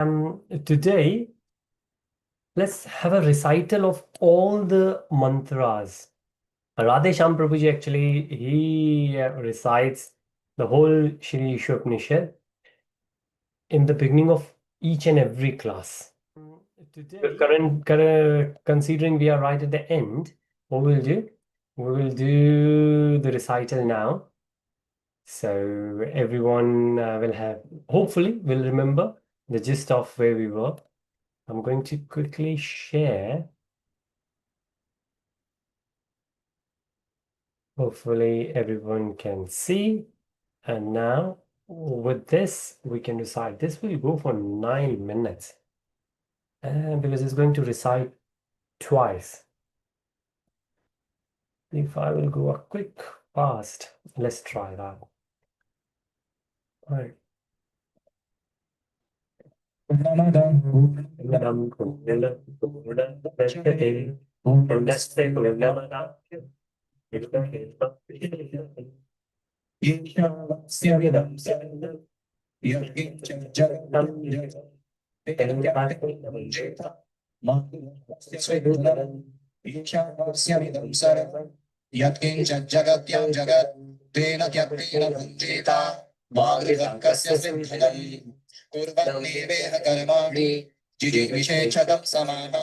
Today, let's have a recital of all the mantras. Radhe Shyam Prabhuji actually, he recites the whole Shri Isopanisad in the beginning of each and every class. Today, considering we are right at the end, what we'll do? We will do the recital now. So everyone hopefully will remember the gist of where we were. I'm going to quickly share. Hopefully everyone can see. And now with this, we can recite. This will go for 9 minutes. And because it's going to recite twice. If I will go a quick fast, let's try that. All right. यत्किञ्च जगत्यां जगत् तेन त्यक्तेन भुञ्जीता वागृतर्कस्य सिद्धनम् कुर्वन्नेवेह कर्माणि जिजीविषेच्छदं समाः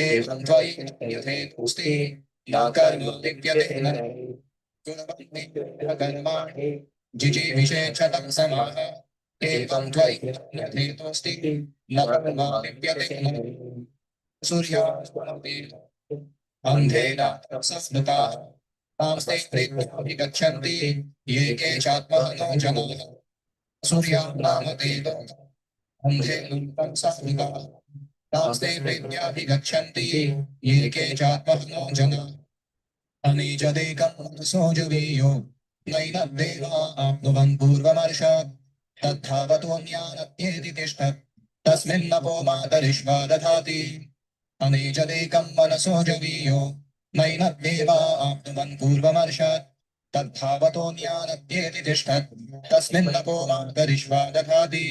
एवं त्वयि यथेतोऽस्ति न कर्म लिप्यते न कुर्वन्नेवेह कर्माणि जिजीविषेच्छदं समाः एवं त्वयि यथेतोऽस्ति न कर्म लिप्यते न सूर्यास्ते अन्धेन संस्मृताः तांस्ते प्रेत्याभिगच्छन्ति ये केचात्मनो जनाः सूर्यां नाम देव अन्धेन संस्मृताः तांस्ते प्रेत्याभिगच्छन्ति ये केचात्मनो जनाः अनीजदेकं मनसोऽजुवीयो नैनद्देवा आप्नुवन् पूर्वमर्षात् तद्धावतोऽन्यानत्येति तिष्ठत् तस्मिन्नपो मातरिष्वा दधाति अनीजदेकं मनसोऽजुवीयो नैनद्देवा आप्नुवन् पूर्वमर्षात् तद्धावतोऽन्यानत्येति तिष्ठत् तस्मिन्नपो मातरिष्वा दधाति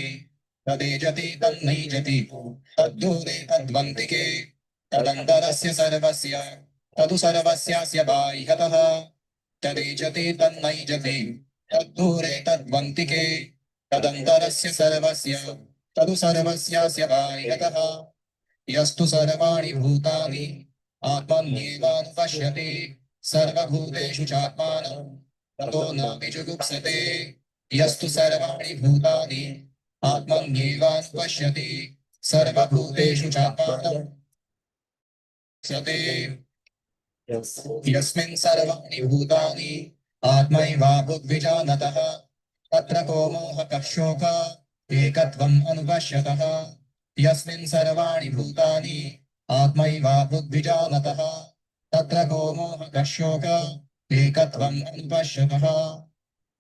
तदेजति तन्नैजति तद्दूरे तद्वन्तिके तदन्तरस्य सर्वस्य तदु सर्वस्यास्य बाह्यतः तदेजति तन्नैजति तद्दूरे तद्वन्तिके तदन्तरस्य सर्वस्य तदु सर्वस्यास्य बाह्यतः यस्तु सर्वाणि भूतानि आत्मन्येवानुपश्यति सर्वभूतेषु चात्मानं ततो न विजुगुप्सते यस्तु सर्वाणि भूतानि आत्मन्येवानुपश्यति सर्वभूतेषु चात्मानं सते यस्मिन् सर्वाणि भूतानि आत्मैवाभूद्विजानतः तत्र को मोहकः शोकः एकत्वम् अनुपश्यतः यस्मिन् सर्वाणि भूतानि आत्मैवाभूद्विजानतः तत्र को मोहकः शोकः एकत्वम् अनुपश्यतः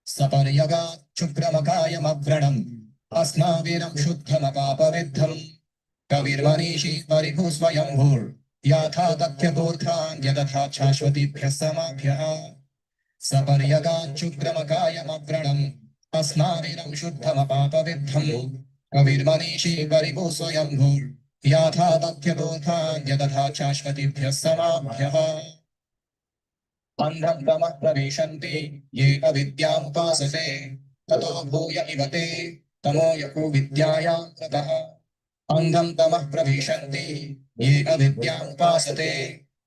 सपर्यगात् शुक्रमकायमव्रणम् अस्माभिरं शुद्धमपापविद्धम् कविर्मनीषी परिभु स्वयंभूर् याथा तथ्यतोऽर्थान् यदथा शाश्वतीभ्यः समाभ्यः सपर्यगात् शुक्रमकायमव्रणम् अस्माभिरं शुद्धमपापविद्धम् कविर्मनीषी परिभु स्वयंभूर् याथा तथ्यतोऽर्थान् यदथा शाश्वतीभ्यः समाभ्यः अन्धं तमः प्रविशन्ति ये अविद्यामुपासते ततो भूय इव ते तमो यको विद्यायां ततः अन्धं तमः प्रविशन्ति ये अविद्यामुपासते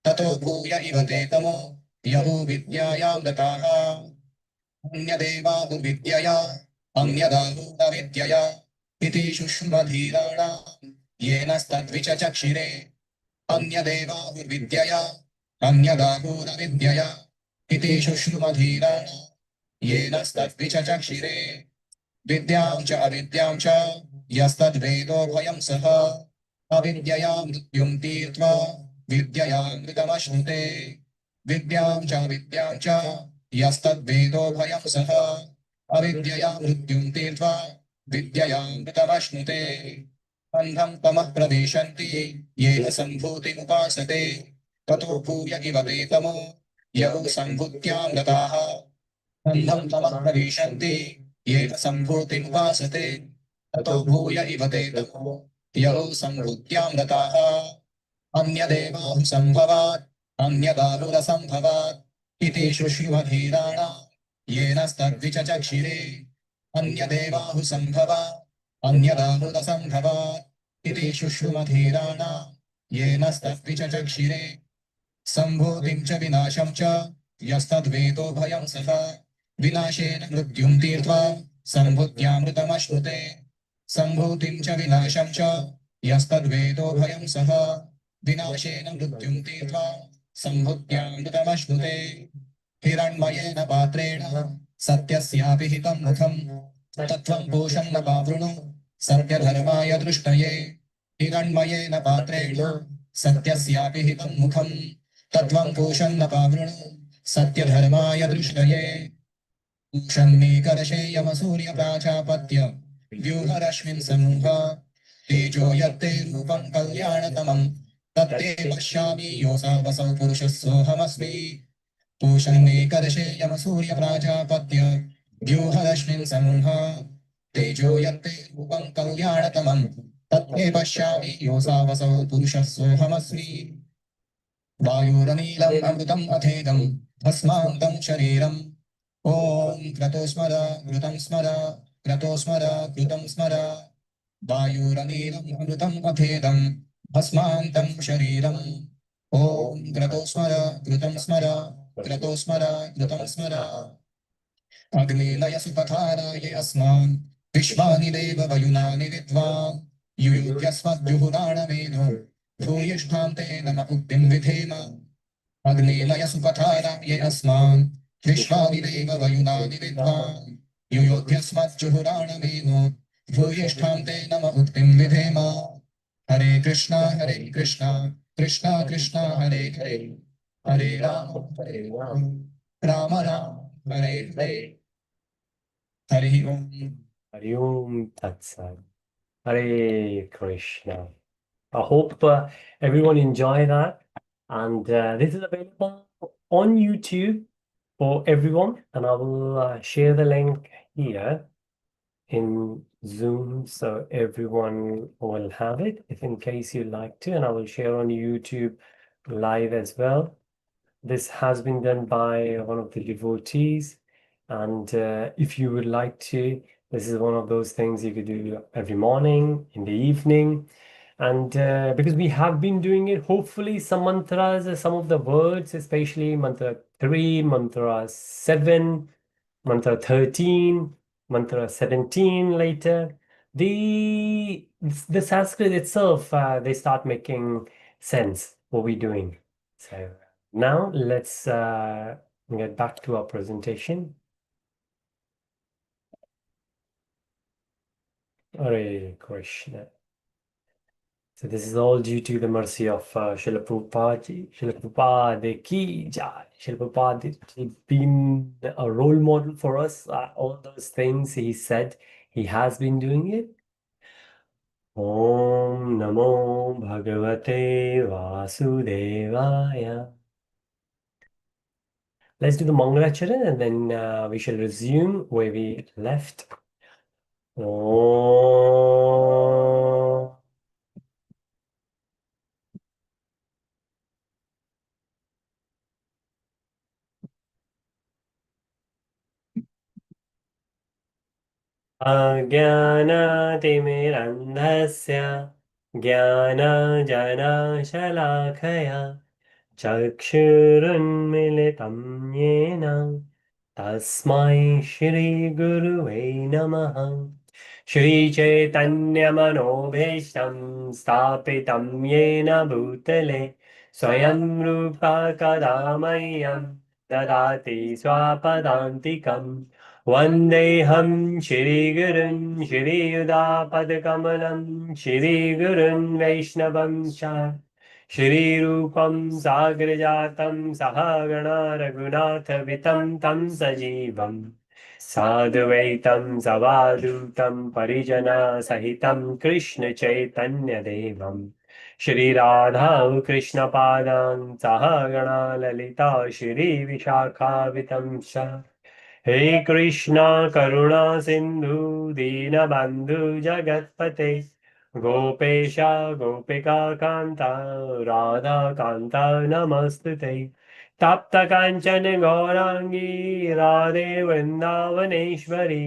ततो भूय इव ते तमो यको विद्यायां गताः अन्यदेवाहुर्विद्यया अन्यदाहुरविद्यया इति शुष्मधीराणां येनस्तद्विचक्षिरे अन्यदेवाहुर्विद्यया अन्यदाहुरविद्यया इति शुश्रुमधीराणां येनस्तद्विचक्षिरे विद्यां च अविद्यां च यस्तद्वेदोभयं सः अविद्यया मृत्युं तीर्त्वा विद्ययामृतमश्नुते विद्यां च अविद्यां च यस्तद्वेदोभयं सः अविद्यया मृत्युं तीर्त्वा विद्ययामृतमश्नुते अन्धं तमः प्रविशन्ति येन सम्भूतिमुपासते ततो भूय इव ते तमो यौ सम्भूत्यां गताः अन्धं तमः प्रविशन्ति येन सम्भूतिमुपासते ततो भूय इव ते तमो यौ सम्भूत्यां रताः अन्यदेवाहुसम्भवात् अन्यदारुरसम्भवात् इति शुश्रुवधीराणां येनस्तद्विचचक्षिरे अन्यदेवाहुसम्भवात् अन्यदारुरसम्भवात् इति शुश्रुवधीराणां येनस्तद्विचचक्षिरे सम्भूतिं च विनाशं च यस्तद्वेदो भयं सः विनाशेन मृत्युं तीर्त्वा सम्भूत्यामृतमश्नुते सम्भूतिं च विनाशं च यस्तद्वेदो भयं सः विनाशेन मृत्युं तीर्त्वा सम्भूत्यामृतमश्नुते हिरण्मयेन पात्रेण सत्यस्यापि हितं मुखम् तत्त्वं पोषं न पावृणु सत्यधर्माय दृष्टये हिरण्मयेन पात्रेण सत्यस्यापि हितं मुखम् तत्त्वं पोषं न पावृणु सत्यधर्माय दृष्टये शन्नीकर्षेयमसूर्यप्राजापत्य व्यूहरश्मिन् समूह तेजो यत्ते रूपं कल्याणतमम् तत्ते पश्यामि योऽसावसौ पुरुषः सोऽहमस्मि पूषन्नीकर्षेयमसूर्यप्राजापत्य व्यूहरश्मिन् समूह तेजो यत्ते रूपं कल्याणतमम् तत्ते पश्यामि योऽसावसौ पुरुषः सोऽहमस्मि वायुरनीलम् अमृतम् अथेदम् भस्मान्तं शरीरम् ॐ क्रतो स्मर घृतं स्मर क्रतो स्मर घृतं स्मर वायुरनीलम् अमृतम् अथेदम् भस्मान्तं शरीरम् ॐ क्रतो स्मर घृतं स्मर क्रतो स्मर घृतं स्मर अग्नेलयसु पथाराय अस्मान् विश्वानि देव वयुनानि विद्वान् युयुध्यस्मद्युहुराणमेनो भूयिष्ठां ते नम उक्तिं विधेम अग्नेलयसु पथाराय अस्मान् विश्वानि देव वयुनानि विद्वान् युयुध्यस्मद्युहुराणमेनो भूयिष्ठां ते नम उक्तिं विधेम हरे कृष्णा कृष्णा कृष्णा हरे हरे हरे राम राम राम हरे हरे हरि ओम Hari Om Tat Sat. Hare Krishna. I hope everyone enjoy that. And this is available on YouTube for everyone. And I will share the link here in Zoom so everyone will have it if in case you like to. And I will share on YouTube live as well. This has been done by one of the devotees. And if you would like to, this is one of those things you could do every morning, in the evening. And because we have been doing it, hopefully some mantras, some of the words, especially mantra 3, mantra 7, mantra 13, mantra 17 later, the Sanskrit itself, they start making sense what we're doing. So now let's get back to our presentation. Hare Krishna. So this is all due to the mercy of Srila Prabhupada ji. Srila Prabhupada ki jai. Srila Prabhupada has been a role model for us. All those things he said, he has been doing it. Om Namo Bhagavate Vasudevaya. Let's do the Mangalacharan and then we shall resume where we left. Om. अज्ञानतिमिरन्धस्य ज्ञानजनशलाखया चक्षुरुन्मिलितं येन तस्मै श्रीगुरुवे नमः श्रीचैतन्यमनोभीष्टं स्थापितं येन भूतले स्वयं रूपा कदा मह्यं ददाति स्वापदान्तिकम् वन्देऽहं श्रीगुरुन् श्रीयुधापदकमलं श्रीगुरुन् वैष्णवं च श्रीरूपं साग्रजातं सहगणा रघुनाथवितं तं सजीवम् साधुवैतं सवादूतं परिजनसहितं कृष्णचैतन्यदेवं श्रीराधा कृष्णपादान् सहगणा ललिता श्रीविशाखावितं च हे कृष्णा करुणा सिन्धु दीनबन्धु जगत्पते गोपेश गोपिका कान्ता राधाकान्ता नमस्तुते तप्तकाञ्चन गौराङ्गी राधे वृन्दावनेश्वरी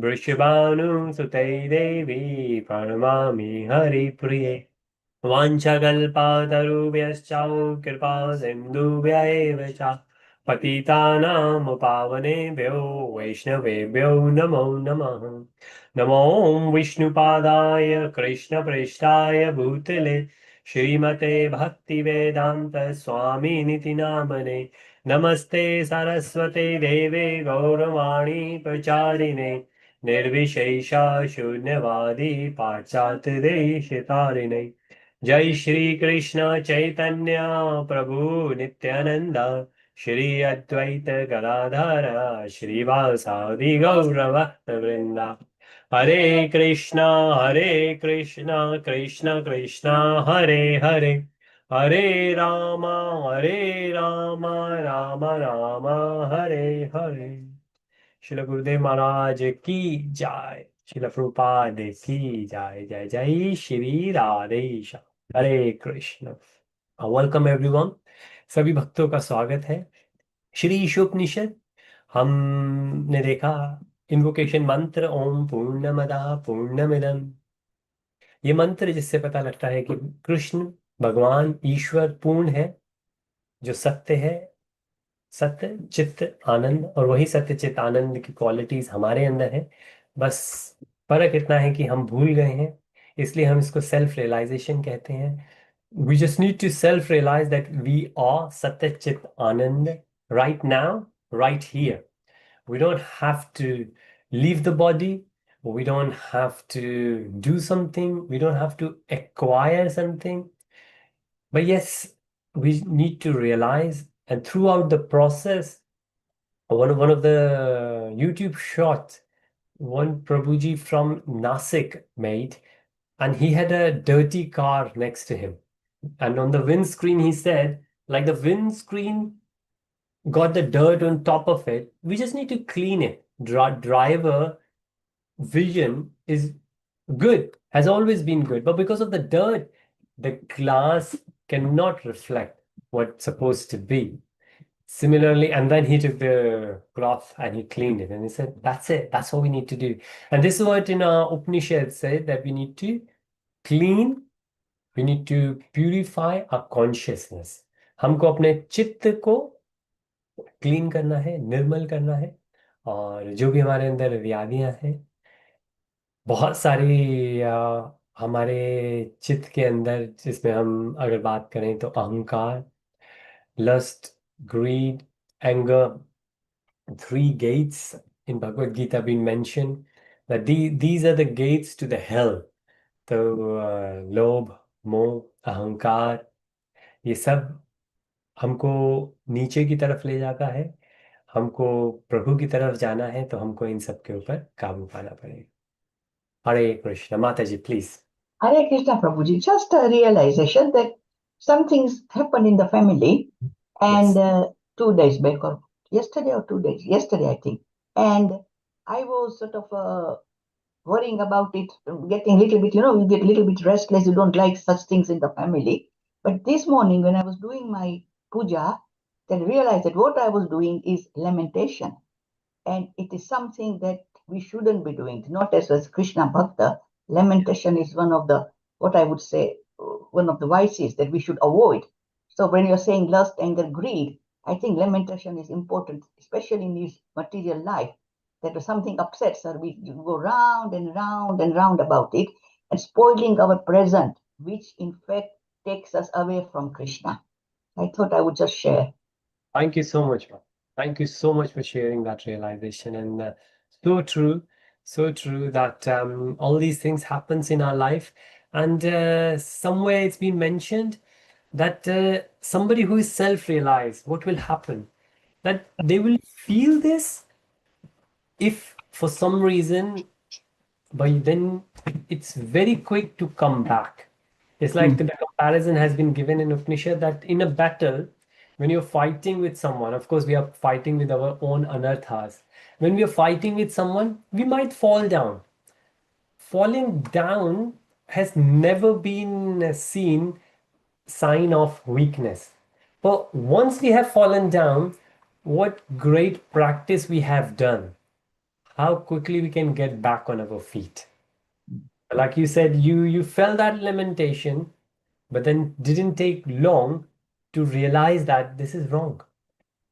वृषभानुसुते देवी प्रणमामि हरिप्रिये वाञ्छकल्पतरुभ्यश्च कृपा सिन्धुभ्य एव च पतितानां पावनेभ्यो वैष्णवेभ्यो नमो नमः नमो विष्णुपादाय कृष्णप्रेष्ठाय भूतले श्रीमते भक्तिवेदान्त स्वामिनिति नामने नमस्ते सरस्वते देवे गौरवाणी प्रचारिणे निर्विशेषा शून्यवादी पाश्चात्य देशतारिणे जय श्री कृष्ण चैतन्य प्रभु नित्यानंद श्री अद्वैत गदाधर श्रीवासादि गौरभक्त वृंदा हरे कृष्णा कृष्ण कृष्ण हरे हरे हरे राम राम राम हरे हरे। शिल गुरुदेव महाराज की जय। शिल प्रभुपाद की जय। जय जय श्री राधे श्याम। हरे कृष्ण। Welcome everyone. सभी भक्तों का स्वागत है। श्री ईशोपनिषद हमने देखा इन्वोकेशन मंत्र ओम पूर्णमदः पूर्णमिदम्। ये मंत्र जिससे पता लगता है कि कृष्ण भगवान ईश्वर पूर्ण है, जो सत्य है, सत्य चित्त आनंद, और वही सत्य चित्त आनंद की क्वालिटीज हमारे अंदर है। बस फर्क इतना है कि हम भूल गए हैं, इसलिए हम इसको सेल्फ रियलाइजेशन कहते हैं। We just need to self realize that we are सत्य चित्त आनंद right now, right here. We don't have to leave the body. We don't have to do something. We don't have to acquire something. But yes, we need to realize, and throughout the process, one of the YouTube shorts, one Prabhuji from Nasik made, and he had a dirty car next to him. And on the windscreen, he said, like the windscreen got the dirt on top of it, we just need to clean it. Driver vision is good, has always been good, but because of the dirt, the glass cannot reflect what's supposed to be. Similarly, and then he took the cloth and he cleaned it and he said, that's it, that's what we need to do. And this is what in our Upanishad said, that we need to clean, we need to purify our consciousness. हमको अपने चित्त को clean करना है, निर्मल करना है, और जो भी हमारे अंदर व्याधियां हैं, बहुत सारी हमारे चित्त के अंदर, जिसमें हम अगर बात करें तो अहंकार, lust, greed, anger, three gates in Bhagavad Gita been mentioned, that these are the gates to the hell. तो लोभ, मोह, अहंकार, ये सब हमको नीचे की तरफ ले जाता है। हमको प्रभु की तरफ जाना है तो हमको इन सब के ऊपर काबू पाना पड़ेगा। हरे कृष्ण। माता जी please. Hare Krishna Prabhuji, just a realization that some things happened in the family, and yes. 2 days back, or yesterday or 2 days, yesterday I think, and I was sort of worrying about it, getting a little bit, you get a little bit restless, you don't like such things in the family. But this morning when I was doing my puja, then I realized that what I was doing is lamentation. And it is something that we shouldn't be doing. Not as Krishna Bhakta, lamentation is one of the, what I would say, one of the vices that we should avoid. So when you're saying lust, anger, greed, I think lamentation is important, especially in this material life. That if something upsets us, we go round and round and round about it, and spoiling our present, which in fact takes us away from Krishna. I thought I would just share. Thank you so much, ma'am. Thank you so much for sharing that realization. And so true that all these things happens in our life. And somewhere it's been mentioned that somebody who is self-realized, what will happen? That they will feel this if for some reason, but then it's very quick to come back. It's like the comparison has been given in Upanishad that in a battle, when you're fighting with someone, of course, we are fighting with our own anarthas. When we are fighting with someone, we might fall down. Falling down has never been seen sign of weakness. But once we have fallen down, what great practice we have done. How quickly we can get back on our feet. Like you said, you felt that lamentation, but then didn't take long to realize that this is wrong.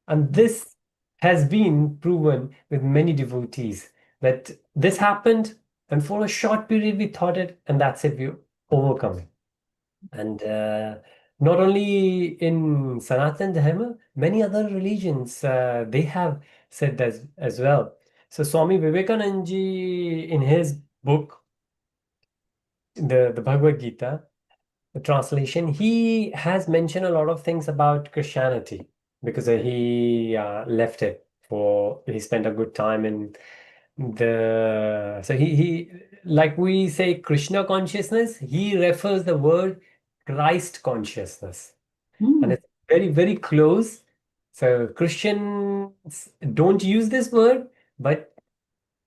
And this has been proven with many devotees that this happened, and for a short period we thought it, and that's it, we overcome it. And not only in Sanatan Dharma, many other religions they have said as well. So Swami Vivekananda ji, in his book, the Bhagavad Gita, the translation, he has mentioned a lot of things about Christianity because he left it for he spent a good time in the so he like we say Krishna consciousness, he refers the word Christ consciousness, and Mm. it's very very close. So Christians don't use this word, but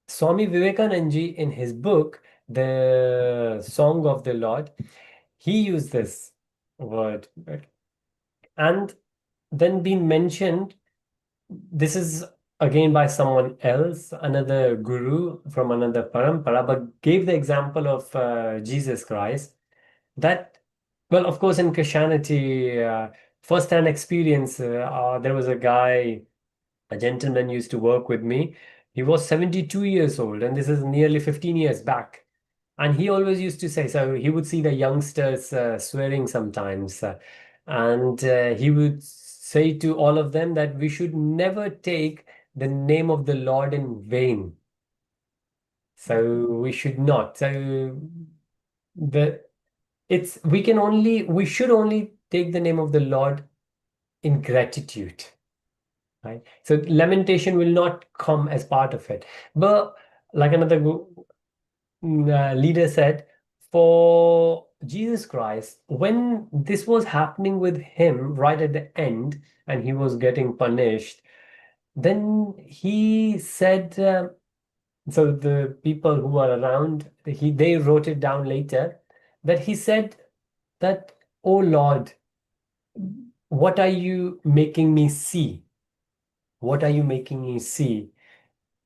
Swami Vivekananda ji in his book, The Song of the Lord, he used this word, right? And then being mentioned, this is again by someone else, another guru from another parampara, but gave the example of Jesus Christ. That, well, of course, in Christianity, first-hand experience, there was a guy, a gentleman used to work with me. He was 72 years old, and this is nearly 15 years back. And he always used to say, so he would see the youngsters swearing sometimes, and he would say to all of them that we should never take the name of the Lord in vain. So we should not. So the it's we should only take the name of the Lord in gratitude. Right? So lamentation will not come as part of it. But like another leader said, for Jesus Christ, when this was happening with him right at the end and he was getting punished, then he said, so the people who were around, they wrote it down later, that he said that, "Oh Lord, what are you making me see? What are you making me see?"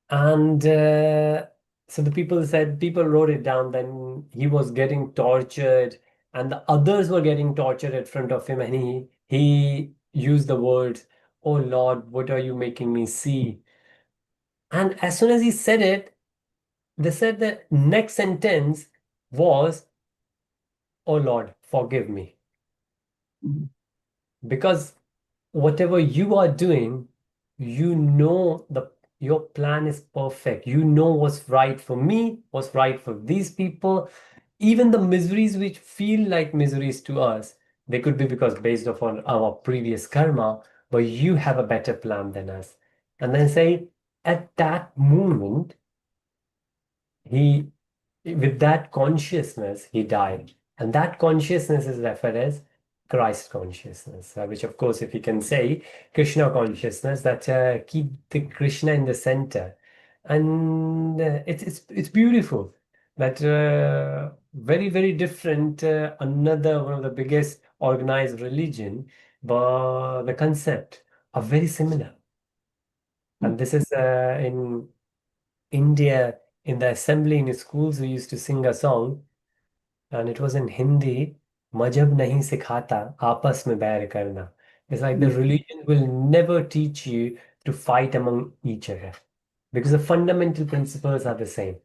And so the people wrote it down. Then he was getting tortured, and the others were getting tortured in front of him. And he used the words, "Oh Lord, what are you making me see?" And as soon as he said it, they said the next sentence was, "Oh Lord, forgive me." Mm. Because whatever you are doing, you know your plan is perfect. You know what's right for me, what's right for these people. Even the miseries which feel like miseries to us, they could be because based upon our previous karma, but you have a better plan than us. And then say, at that moment, he with that consciousness he died, and that consciousness is referred as Christ consciousness, which of course if you can say Krishna consciousness, that keep the Krishna in the center. And it's beautiful that very very different, another one of the biggest organized religion, but the concept are very similar. Mm. And this is in India, in the assembly in schools, we used to sing a song, and it was in Hindi. Majhab nahi sikhata, aapas mein bair karna. It's like the Mm. religion will never teach you to fight among each other because the fundamental principles are the same.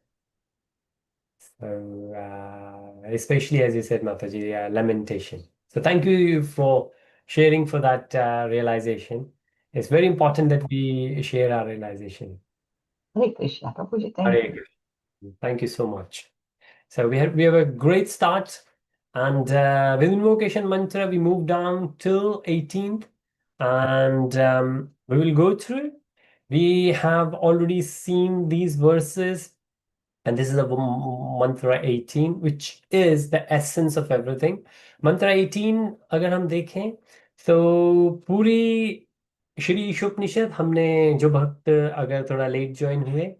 So, especially as you said, Mataji, lamentation. So, thank you for sharing for that realization. It's very important that we share our realization. Hare Krishna, Prabhuji, thank Hare you. Krishna. Thank you so much. So we have a great start, and with invocation mantra we move down till 18th, and we will go through. We have already seen these verses, and this is the mantra 18, which is the essence of everything. Mantra 18 अगर हम देखें तो पूरी श्री ईशोपनिषद, हमने जो भक्त अगर थोड़ा लेट ज्वाइन हुए,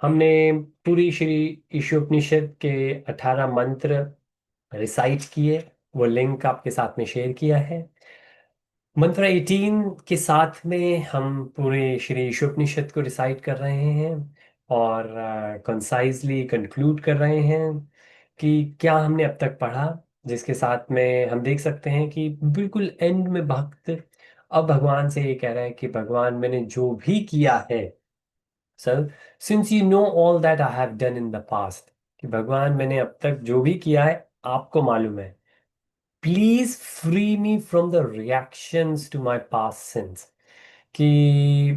हमने पूरी श्री ईशोपनिषद के 18 मंत्र रिसाइट किए, वो लिंक आपके साथ में शेयर किया है। मंत्र 18 के साथ में हम पूरे श्री ईशोपनिषद को रिसाइट कर रहे हैं और कंसाइजली कंक्लूड कर रहे हैं कि क्या हमने अब तक पढ़ा, जिसके साथ में हम देख सकते हैं कि बिल्कुल एंड में भक्त अब भगवान से ये कह रहा है कि भगवान मैंने जो भी किया है, sir since you know all that I have done in the past, कि भगवान मैंने अब तक जो भी किया है आपको मालूम है, please free me from the reactions to my past sins, कि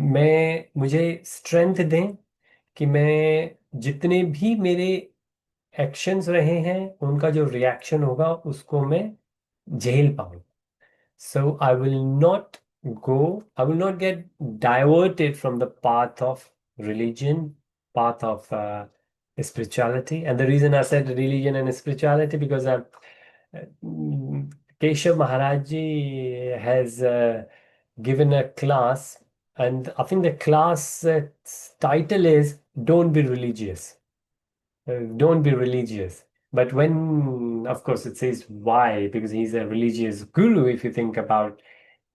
मुझे स्ट्रेंथ दें कि मैं जितने भी मेरे एक्शंस रहे हैं उनका जो रिएक्शन होगा उसको मैं झेल पाऊं। So I will not get diverted from the path of religion, path of spirituality. And the reason I said religion and spirituality because Keshav Maharaj ji has given a class, and I think the class title is "Don't Be Religious." Don't be religious. But when, of course, it says why, because he's a religious guru, if you think about.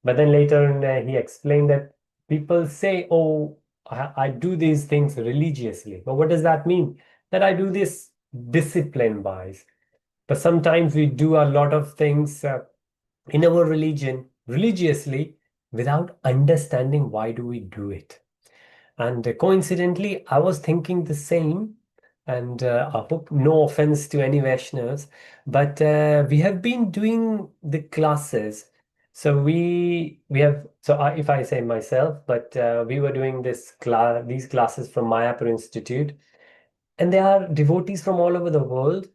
But then later on, he explained that people say, oh, I do these things religiously. But what does that mean? That I do this discipline wise. But sometimes we do a lot of things in our religion religiously without understanding why do we do it. And coincidentally, I was thinking the same. And I hope no offense to any Vaishnavas, but we have been doing the classes. So we have if I say myself, but we were doing these classes from Mayapur Institute, and there are devotees from all over the world.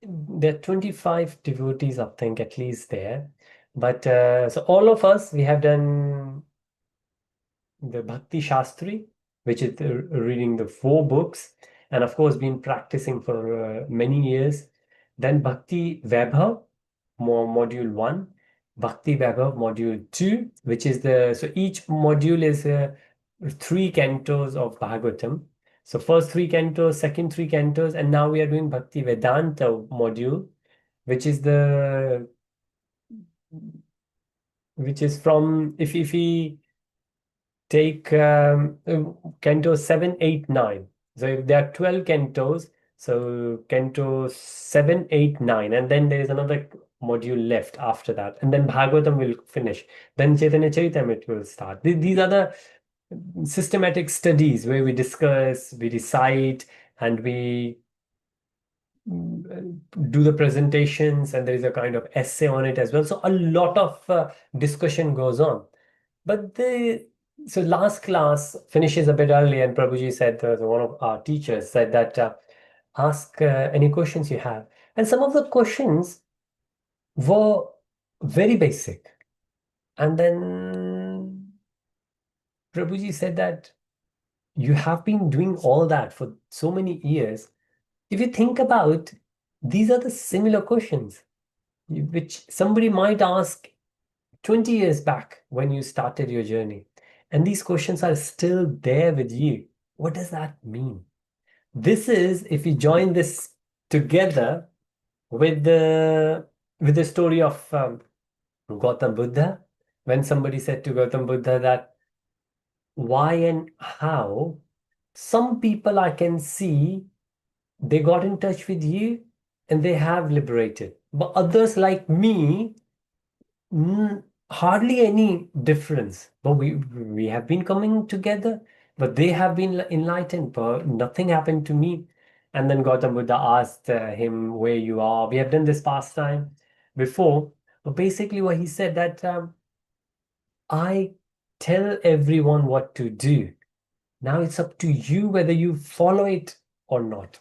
There are 25 devotees, I think, at least there. But so all of us, we have done the Bhakti Shastri, which is reading the 4 books, and of course, been practicing for many years. Then Bhakti Vaibhav, module 1, Bhakti Vaibhav, module 2, which is so each module is 3 cantos of Bhagavatam. So, first 3 cantos, second 3 cantos, and now we are doing Bhakti Vedanta module, which is from if we take canto 7, 8, 9. So if there are 12 cantos, so canto 7, 8, 9, and then there is another module left after that, and then Bhagavatam will finish. Then Chaitanya Charitamrita will start. These are the systematic studies where we discuss, we recite, and we do the presentations, and there is a kind of essay on it as well. So a lot of discussion goes on. But last class finishes a bit early, and Prabhuji said, one of our teachers said that ask any questions you have. And some of the questions were very basic. And then Prabhuji said that you have been doing all that for so many years. If you think about, these are the similar questions which somebody might ask 20 years back when you started your journey. And these questions are still there with you. What does that mean? This is if you join this together with the story of Gautam Buddha, when somebody said to Gautam Buddha that why and how some people I can see they got in touch with you and they have liberated, but others like me, hardly any difference. But we have been coming together, but they have been enlightened, but nothing happened to me. And then Gautam Buddha asked him where you are. We have done this pastime before, but basically what he said that I tell everyone what to do. Now it's up to you whether you follow it or not.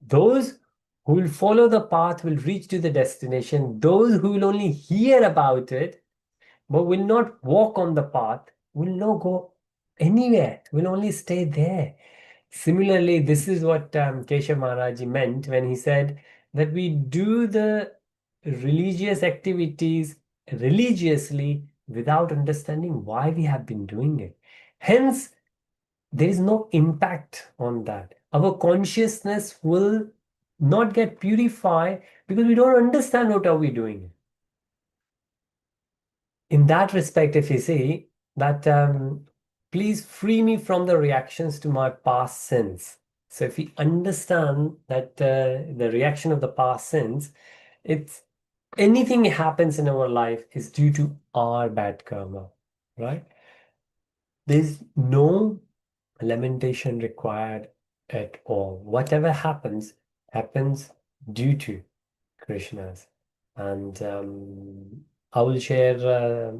Those who will follow the path will reach to the destination. Those who will only hear about it but will not walk on the path will not go anywhere, will only stay there. Similarly, this is what Keshav Maharaj meant when he said that we do the religious activities religiously without understanding why we have been doing it. Hence, there is no impact on that. Our consciousness will not get purified because we don't understand what are we doing. In that respect, if you say that, please free me from the reactions to my past sins. So if we understand that the reaction of the past sins, it's anything happens in our life is due to our bad karma, right? There's no lamentation required at all. Whatever happens, happens due to Krishna's. And I will share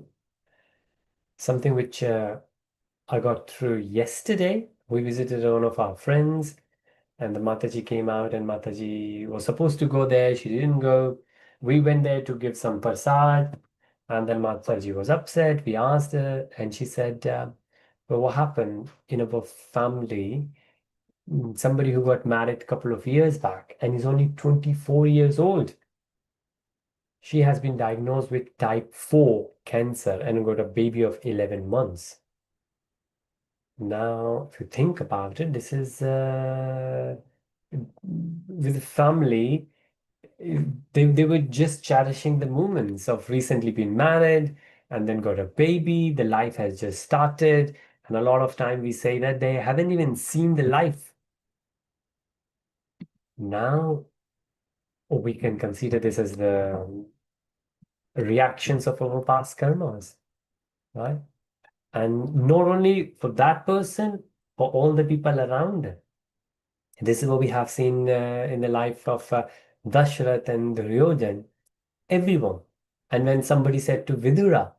something which I got through yesterday. We visited one of our friends, and the Mataji came out, and Mataji was supposed to go there. She didn't go. We went there to give some prasad, and then Mataji was upset. We asked her, and she said, well, what happened in our family? Somebody who got married a couple of years back, and is only 24 years old. She has been diagnosed with type 4 cancer and got a baby of 11 months. Now, if you think about it, this is with the family, they were just cherishing the moments of recently being married and then got a baby. The life has just started, and a lot of time we say that they haven't even seen the life. Now, we can consider this as the reactions of our past karmas, right? And not only for that person, for all the people around them. This is what we have seen in the life of Dashrath and Duryodhan, everyone. And when somebody said to Vidura,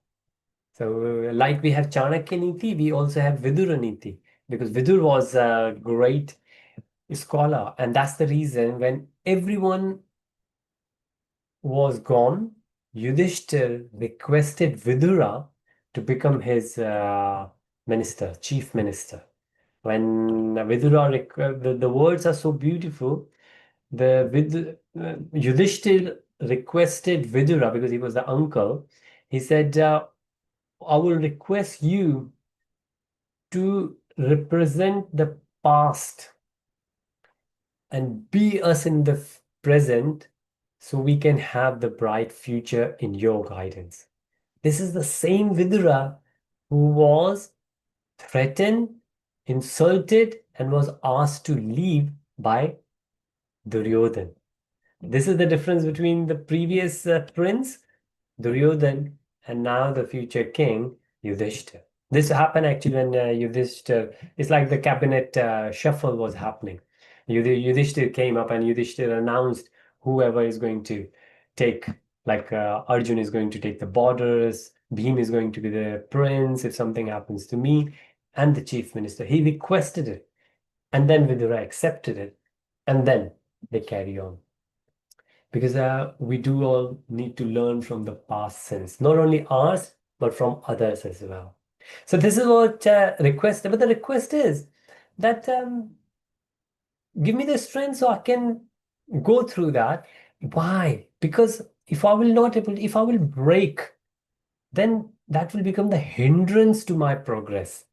so like we have Chanakya Niti, we also have Vidura Niti, because Vidur was a great scholar. And that's the reason when everyone was gone, Yudhishthir requested Vidura to become his minister, chief minister. When Vidura, the words are so beautiful. Yudhishthir requested Vidura because he was the uncle. He said, I will request you to represent the past and be us in the present so we can have the bright future in your guidance. This is the same Vidura who was threatened, insulted, and was asked to leave by Duryodhan. This is the difference between the previous prince, Duryodhan, and now the future king, Yudhishthir. This happened actually when Yudhishthir, it's like the cabinet shuffle was happening. Yudhishthir came up and Yudhishthir announced whoever is going to take, like Arjun is going to take the borders, Bhim is going to be the prince if something happens to me, and the chief minister. He requested it, and then Vidura accepted it, and then they carry on. Because we do all need to learn from the past sins, not only ours, but from others as well. So this is what request, but the request is that give me the strength so I can go through that. Why? Because if I will not able, if I will break, then that will become the hindrance to my progress.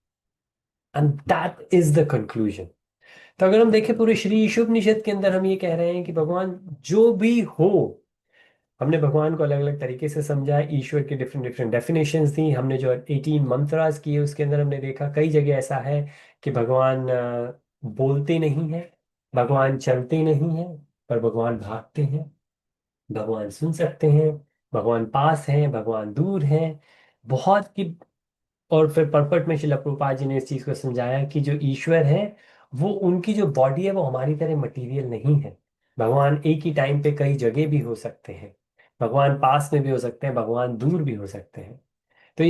And that is the conclusion. तो अगर हम देखें पूरे श्री ईशोपनिषद के अंदर हम ये कह रहे हैं कि भगवान जो भी हो, हमने भगवान को अलग अलग तरीके से समझा, ईश्वर के डिफरेंट डिफरेंट डेफिनेशंस दी, हमने जो 18 मंत्रास किए उसके अंदर हमने देखा कई जगह ऐसा है कि भगवान बोलते नहीं है, भगवान चलते नहीं है, पर भगवान भागते हैं, भगवान सुन सकते हैं, भगवान पास हैं, भगवान दूर हैं, बहुत की। और फिर पर्पट में शिला प्रभुपाद जी ने इस चीज को समझाया कि जो ईश्वर है वो उनकी जो बॉडी है वो हमारी तरह मटेरियल नहीं है। भगवान एक ही टाइम पे कई जगह भी हो सकते हैं, भगवान पास में भी हो सकते हैं, भगवान दूर भी हो सकते हैं। तो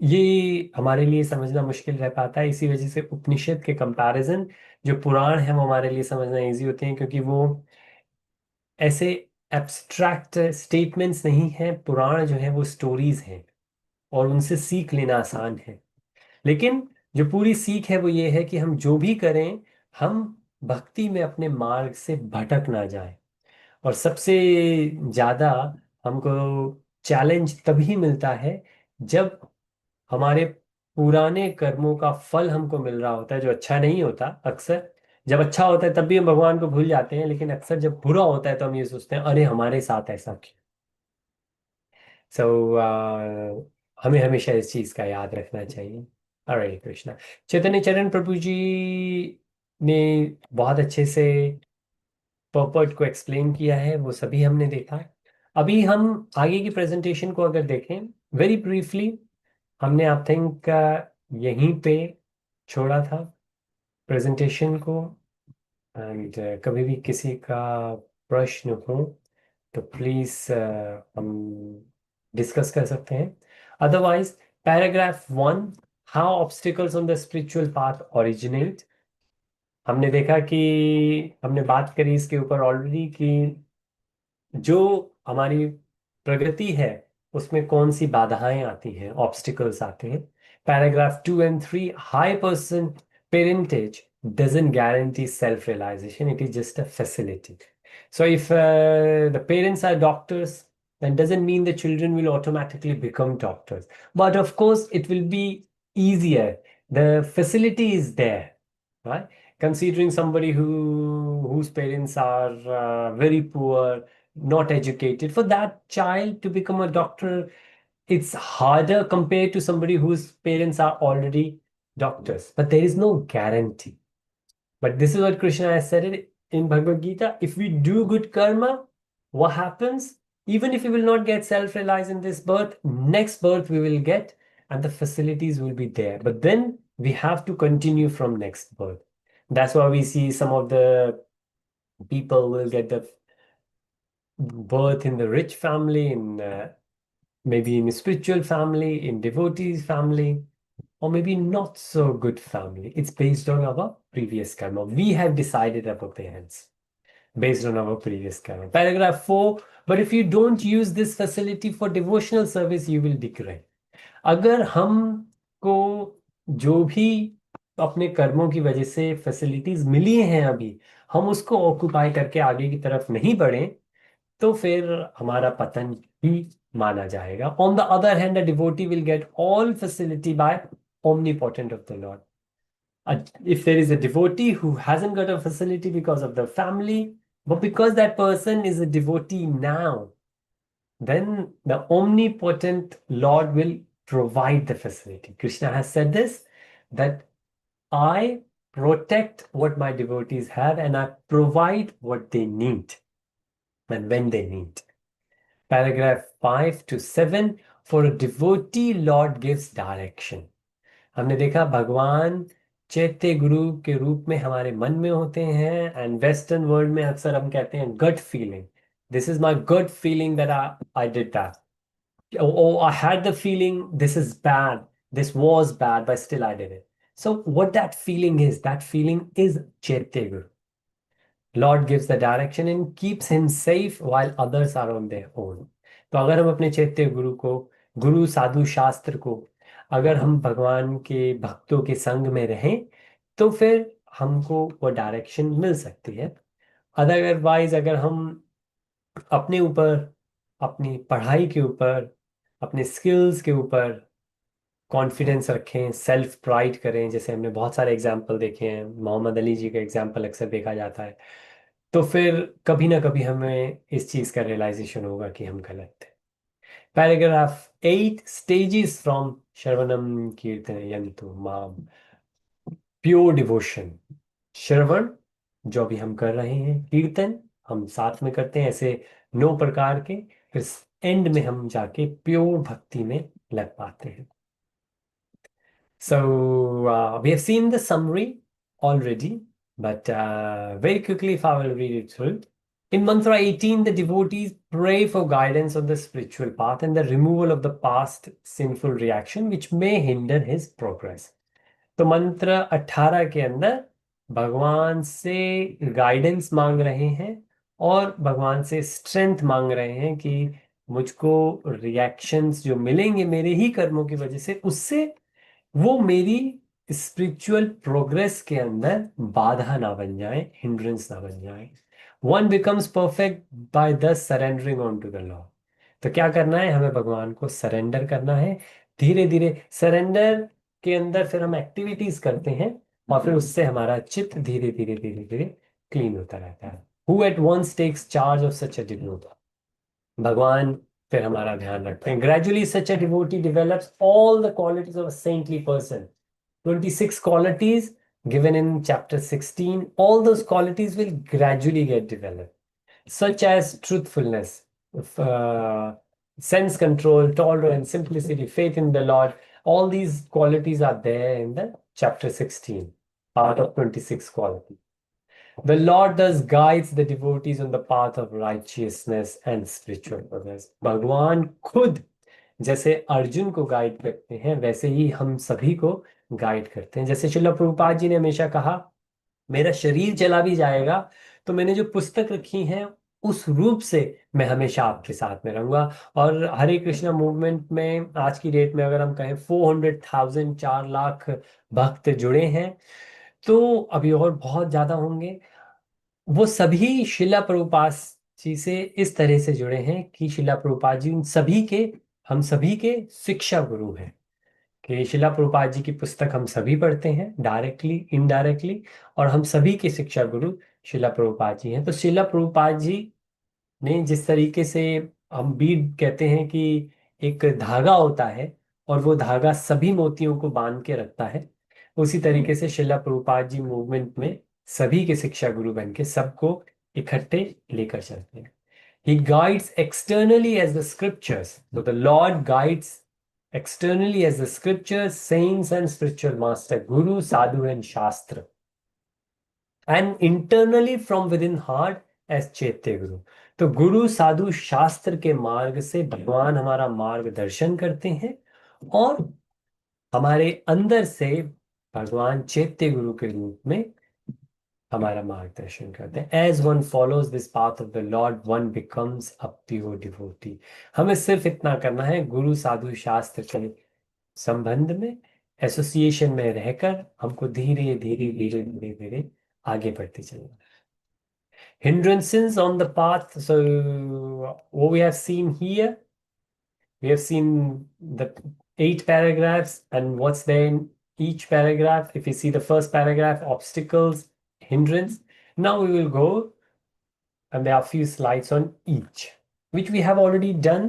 ये हमारे लिए समझना मुश्किल रह पाता है। इसी वजह से उपनिषद के कंपैरिजन जो पुराण है वो हमारे लिए समझना इजी होते हैं, क्योंकि वो ऐसे एब्स्ट्रैक्ट स्टेटमेंट्स नहीं हैं। पुराण जो है वो स्टोरीज हैं और उनसे सीख लेना आसान है। लेकिन जो पूरी सीख है वो ये है कि हम जो भी करें, हम भक्ति में अपने मार्ग से भटक ना जाए। और सबसे ज्यादा हमको चैलेंज तभी मिलता है जब हमारे पुराने कर्मों का फल हमको मिल रहा होता है, जो अच्छा नहीं होता अक्सर, जब अच्छा होता है तब भी हम भगवान को भूल जाते हैं, लेकिन अक्सर जब बुरा होता है तो हम ये सोचते हैं अरे हमारे साथ ऐसा क्यों। सो हमें हमेशा इस चीज का याद रखना चाहिए। हरे कृष्णा। चैतन्य चरण प्रभु जी ने बहुत अच्छे से पर्पट को एक्सप्लेन किया है, वो सभी हमने देखा है। अभी हम आगे की प्रेजेंटेशन को अगर देखें वेरी ब्रीफली, हमने आई थिंक यहीं पे छोड़ा था प्रेजेंटेशन को। एंड कभी भी किसी का प्रश्न हो तो प्लीज हम डिस्कस कर सकते हैं। Otherwise paragraph 1, how obstacles on the spiritual path originate, हमने देखा कि हमने बात करी इसके ऊपर ऑलरेडी कि जो हमारी प्रगति है उसमें कौन सी बाधाएं आती हैं, ऑब्स्टिकल्स आते हैं। Paragraph 2 and 3, high person parentage doesn't guarantee self-realization, it is just a facility. So if the parents are doctors, that doesn't mean the children will automatically become doctors. But of course, it will be easier. The facility is there, right? Considering somebody whose parents are very poor, not educated, for that child to become a doctor, it's harder compared to somebody whose parents are already doctors. But there is no guarantee. But this is what Krishna has said it in Bhagavad Gita. If we do good karma, what happens? Even if we will not get self-realized in this birth, next birth we will get, and the facilities will be there. But then we have to continue from next birth. That's why we see some of the people will get the birth in the rich family, in maybe in a spiritual family, in devotees family, or maybe not so good family. It's based on our previous karma. We have decided our parents based on our previous karma. Paragraph 4, but if you don't use this facility for devotional service, you will degrade. अगर हमको जो भी अपने कर्मों की वजह से facilities मिली हैं अभी, हम उसको ऑक्युपाई करके आगे की तरफ नहीं बढ़े, तो फिर हमारा पतन ही माना जाएगा। On the other hand, the devotee will get all facility by omnipotent of the Lord. If there is a devotee who hasn't got a facility because of the family, but because that person is a devotee now, then the omnipotent Lord will provide the facility. Krishna has said this, that I protect what my devotees have and I provide what they need and when they need. Paragraph 5 to 7, for a devotee, Lord gives direction. हमने देखा भगवान चैत्य गुरु के रूप में हमारे मन में होते हैं, एंड वेस्टर्न वर्ल्ड में अक्सर हम कहते हैं gut feeling, this is my gut feeling that I did that, oh, I had the feeling this is bad, this was bad, but still I did it. So, what that feeling is, that feeling is Chaitya Guru. Lord gives the direction and keeps him safe while others are on their own. तो अगर हम अपने चैत्य गुरु को, गुरु साधु शास्त्र को, अगर हम भगवान के भक्तों के संग में रहें, तो फिर हमको वो डायरेक्शन मिल सकती है। अदरवाइज अगर हम अपने ऊपर, अपनी पढ़ाई के ऊपर, अपने स्किल्स के ऊपर कॉन्फिडेंस रखें, सेल्फ प्राइड करें, जैसे हमने बहुत सारे एग्जाम्पल देखे हैं, मोहम्मद अली जी का एग्जाम्पल अक्सर देखा जाता है, तो फिर कभी ना कभी हमें इस चीज़ का रियलाइजेशन होगा कि हम गलत थे। पैराग्राफ 8, स्टेजेस फ्रॉम श्रवणम कीर्तन यंतु माम, प्योर डिवोशन, श्रवण जो भी हम कर रहे हैं, कीर्तन हम साथ में करते हैं, ऐसे 9 प्रकार के, फिर एंड में हम जाके प्योर भक्ति में लग पाते हैं। So we have seen the summary already, but very quickly, if I will read it through. In Mantra 18, the devotees pray for guidance on the spiritual path and the removal of the past sinful reaction which may hinder his progress. तो मंत्र 18 के अंदर भगवान से guidance मांग रहे हैं और भगवान से स्ट्रेंथ मांग रहे हैं कि मुझको रिएक्शंस जो मिलेंगे मेरे ही कर्मों की वजह से, उससे वो मेरी स्पिरिचुअल प्रोग्रेस के अंदर बाधा ना बन जाए, हिंड्रेंस ना बन जाए। One becomes perfect by the surrendering on to the law. तो क्या करना है, हमें भगवान को सरेंडर करना है। धीरे धीरे सरेंडर के अंदर फिर हम एक्टिविटीज करते हैं, और फिर उससे हमारा चित्त धीरे धीरे धीरे धीरे क्लीन होता रहता है। Who at once takes charge of such a devotee, भगवान फिर हमारा ध्यान रखते हैं। Gradually such a devotee develops all the qualities of a saintly person. 26 qualities given in chapter 16, all those qualities will gradually get developed, such as truthfulness, uh, sense control, tolerance, simplicity, faith in the Lord. All these qualities are there in the chapter 16, part of 26 qualities. The Lord thus guides the devotees on the path of righteousness and spiritual progress. भगवान खुद जैसे अर्जुन को guide करते हैं, वैसे ही हम सभी को गाइड करते हैं। जैसे श्रील प्रभुपाद जी ने हमेशा कहा, मेरा शरीर चला भी जाएगा तो मैंने जो पुस्तक रखी है उस रूप से मैं हमेशा आपके साथ में रहूंगा। और हरे कृष्णा मूवमेंट में आज की डेट में अगर हम कहें 400,000, 4 लाख भक्त जुड़े हैं, तो अभी और बहुत ज्यादा होंगे। वो सभी शिला प्रभुपाद जी से इस तरह से जुड़े हैं कि शिला प्रभुपाद जी उन सभी के, हम सभी के शिक्षा गुरु हैं। कि शिला प्रभुपाद जी की पुस्तक हम सभी पढ़ते हैं डायरेक्टली इनडायरेक्टली, और हम सभी के शिक्षा गुरु शिला प्रभुपाद जी हैं। तो शिला प्रभुपाद जी ने जिस तरीके से, हम बीड कहते हैं कि एक धागा होता है और वो धागा सभी मोतियों को बांध के रखता है, उसी तरीके से शिला प्रभुपाद जी मूवमेंट में सभी के शिक्षा गुरु बन के सबको इकट्ठे लेकर चलते हैं। He guides externally as the scriptures. So the Lord guides externally as the scriptures, saints and spiritual master, Guru, Sadhu and Shastra. And internally from within heart as Chaitya Guru. तो गुरु साधु शास्त्र के मार्ग से भगवान हमारा मार्गदर्शन करते हैं, और हमारे अंदर से भगवान चैत्य गुरु के रूप में हमारा मार्गदर्शन करते हैं। As one follows this path of the Lord one becomes a pure devotee. हमें सिर्फ इतना करना है, गुरु साधु शास्त्र के संबंध में, एसोसिएशन में रहकर हमको धीरे धीरे धीरे धीरे धीरे आगे बढ़ते चलना। Hindrances on the path. So what we have seen here, we have seen the 8 paragraphs and what's there in each paragraph. If you see the first paragraph, obstacles, hindrance. Now we will go, and there are a few slides on each, which we have already done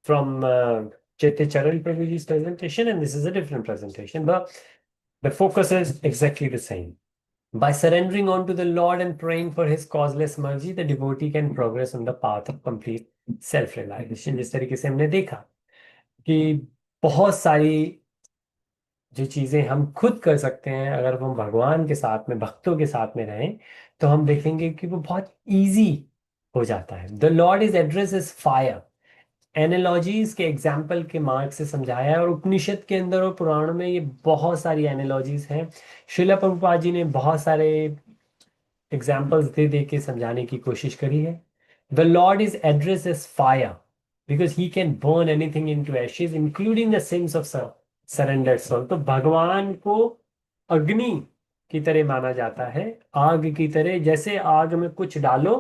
from Chaitya Charan Prabhuji's presentation, and this is a different presentation, but the focus is exactly the same. By surrendering on to the Lord and praying for his causeless mercy, the devotee can progress on the path of complete self-realization. जिस तरीके से हमने देखा कि बहुत सारी जो चीजें हम खुद कर सकते हैं, अगर हम भगवान के साथ में, भक्तों के साथ में रहें, तो हम देखेंगे कि वो बहुत इजी हो जाता है। The Lord is address is fire. Analogies के एग्जाम्पल के मार्ग से समझाया है, और उपनिषद के अंदर और पुराण में ये बहुत सारी एनालॉजीज हैं। श्रील प्रभुपाद जी ने बहुत सारे एग्जाम्पल्स दे दे के समझाने की कोशिश करी है। The Lord is address is fire because he can burn anything into ashes including the sins of surrendered soul. तो भगवान को अग्नि की तरह माना जाता है, आग की तरह। जैसे आग में कुछ डालो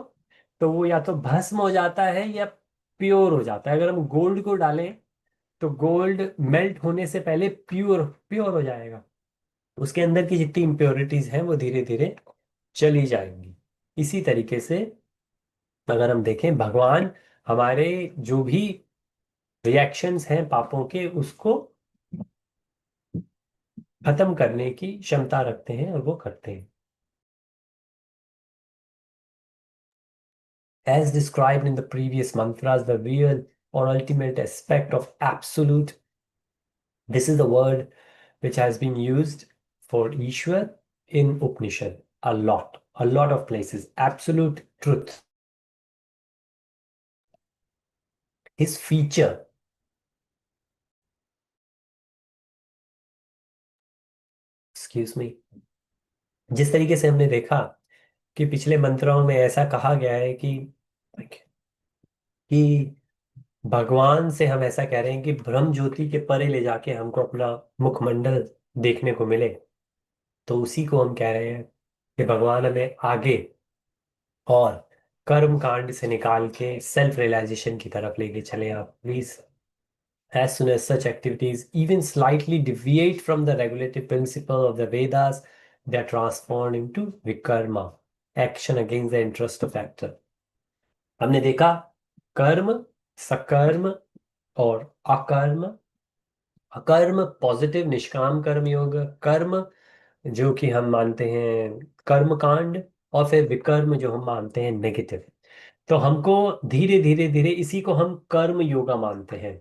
तो वो या तो भस्म हो जाता है या प्योर हो जाता है। अगर हम गोल्ड को डालें तो गोल्ड मेल्ट होने से पहले प्योर प्योर हो जाएगा, उसके अंदर की जितनी इम्प्योरिटीज हैं वो धीरे धीरे चली जाएंगी। इसी तरीके से अगर हम देखें, भगवान हमारे जो भी रिएक्शंस हैं पापों के, उसको खत्म करने की क्षमता रखते हैं, और वो करते हैं। As described in the previous mantras, the real or ultimate aspect of absolute, this is the word which has been used for Ishwar in Upanishad a lot of places. Absolute truth, his feature, excuse me, जिस तरीके से हमने देखा कि पिछले मंत्रों में ऐसा कहा गया है कि भगवान से हम ऐसा कह रहे हैं कि ब्रह्म ज्योति के परे ले जाके हमको अपना मुखमंडल देखने को मिले, तो उसी को हम कह रहे हैं कि भगवान हमें आगे और कर्म कांड से निकाल के सेल्फ रियलाइजेशन की तरफ लेके चले। आप please, as soon as such activities even slightly deviate from the regulative principle of the Vedas, they are transformed into vikarma, action against the interest of actor. हमने देखा कर्म, सकर्म और अकर्म। अकर्म पॉजिटिव निष्काम कर्म योग, कर्म जो कि हम मानते हैं कर्म कांड, और फिर विकर्म जो हम मानते हैं नेगेटिव। तो हमको धीरे धीरे धीरे इसी को हम कर्म योगा मानते हैं।